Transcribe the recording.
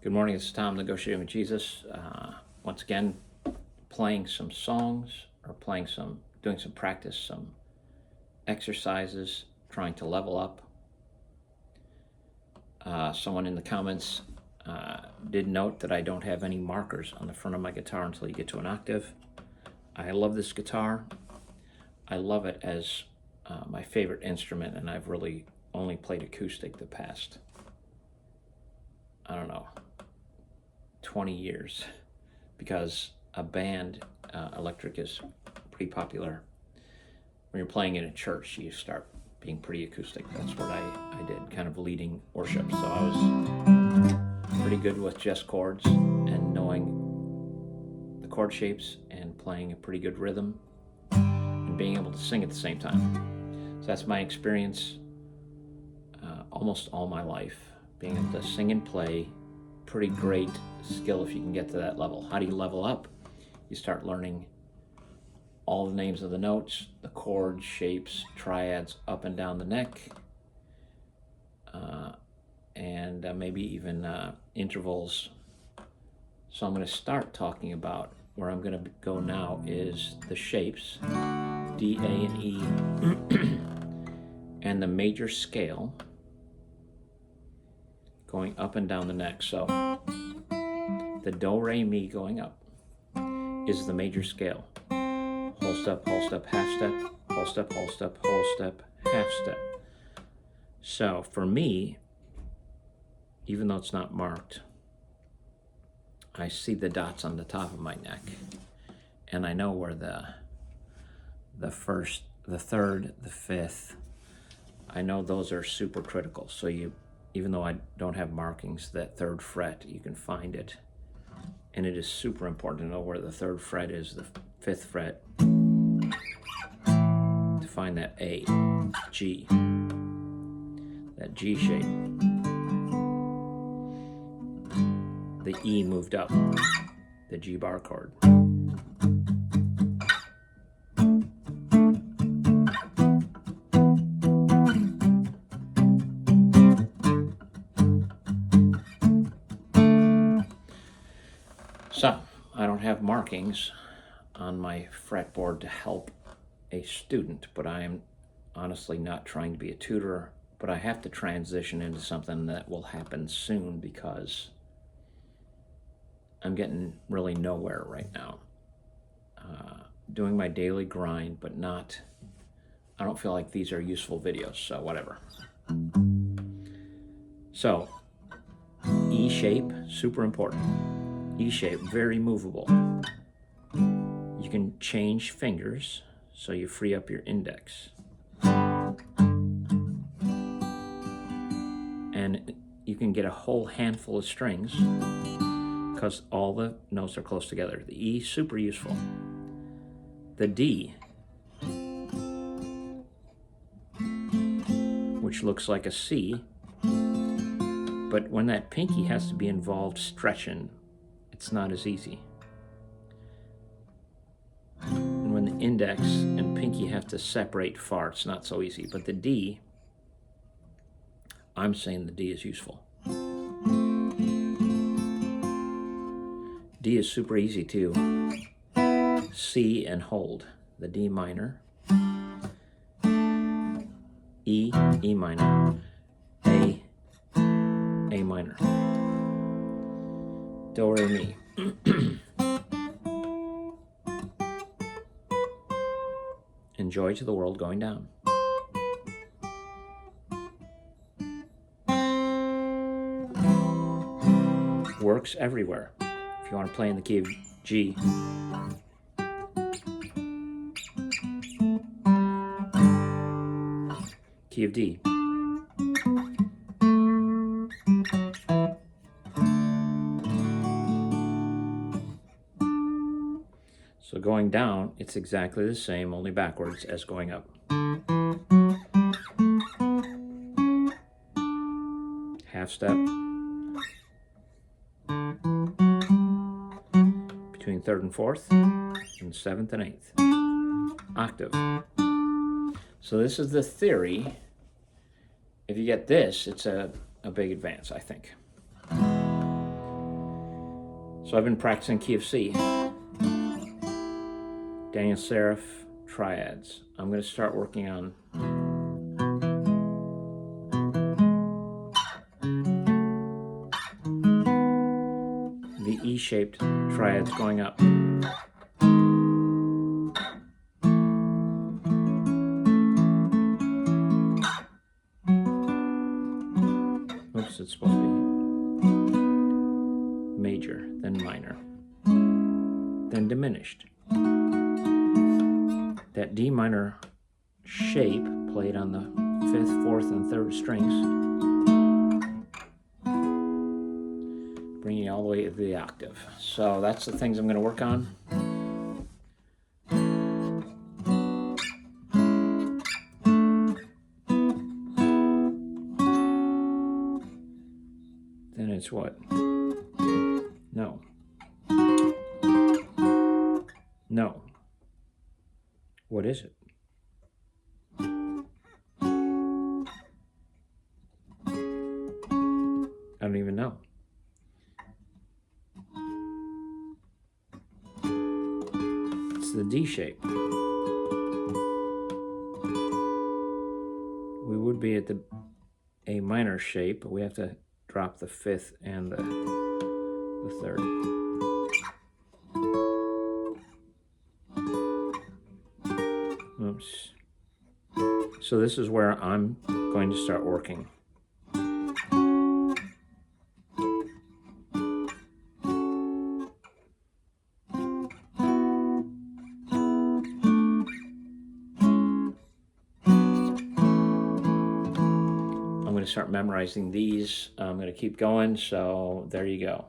Good morning, it's Tom, Negotiating with Jesus. Once again, playing some songs or doing some practice, some exercises, trying to level up. Someone in the comments did note that I don't have any markers on the front of my guitar until you get to an octave. I love this guitar. I love it as my favorite instrument, and I've really only played acoustic the past, I don't know, 20 years, because a band, electric is pretty popular. When you're playing in a church, you start being pretty acoustic. That's what I did, kind of leading worship. So I was pretty good with just chords and knowing the chord shapes and playing a pretty good rhythm and being able to sing at the same time. So that's my experience almost all my life, being able to sing and play. Pretty great skill if you can get to that level. How do you level up? You start learning all the names of the notes, the chord shapes, triads up and down the neck, and maybe even intervals. So I'm going to start talking about where I'm going to go now is the shapes, D, A, and E, and the major scale going up and down the neck. So the do, re, mi going up is the major scale. Whole step, half step, whole step, whole step, whole step, half step. So for me, even though it's not marked, I see the dots on the top of my neck, and I know where the first, the third, the fifth, I know those are super critical. So even though I don't have markings, that third fret, you can find it. And it is super important to know where the third fret is, the fifth fret, to find that A, G, that G shape. The E moved up, the G bar chord. So, I don't have markings on my fretboard to help a student, but I am honestly not trying to be a tutor, but I have to transition into something that will happen soon because I'm getting really nowhere right now. Doing my daily grind, but I don't feel like these are useful videos, so whatever. So, E shape, super important. E shape, very movable. You can change fingers, so you free up your index. And you can get a whole handful of strings because all the notes are close together. The E, super useful. The D, which looks like a C, but when that pinky has to be involved stretching, it's not as easy. And when the index and pinky have to separate far, it's not so easy. But the D, I'm saying the D is useful. D is super easy too. C and hold. The D minor. E, E minor. A, A minor. Do, re, mi. And joy to the world going down. Works everywhere. If you want to play in the key of G, key of D. So going down, it's exactly the same, only backwards, as going up. Half step. Between third and fourth, and seventh and eighth. Octave. So this is the theory. If you get this, it's a big advance, I think. So I've been practicing key of C. Daniel Serif, triads. I'm going to start working on the E-shaped triads going up. Oops, it's supposed to be major, then minor, then diminished. That D minor shape played on the 5th, 4th, and 3rd strings, bringing you all the way to the octave. So that's the things I'm going to work on. Then it's what? No. No. What is it? I don't even know. It's the D shape. We would be at the A minor shape, but we have to drop the 5th and the 3rd. Oops. So this is where I'm going to start working. I'm going to start memorizing these. I'm going to keep going, so there you go.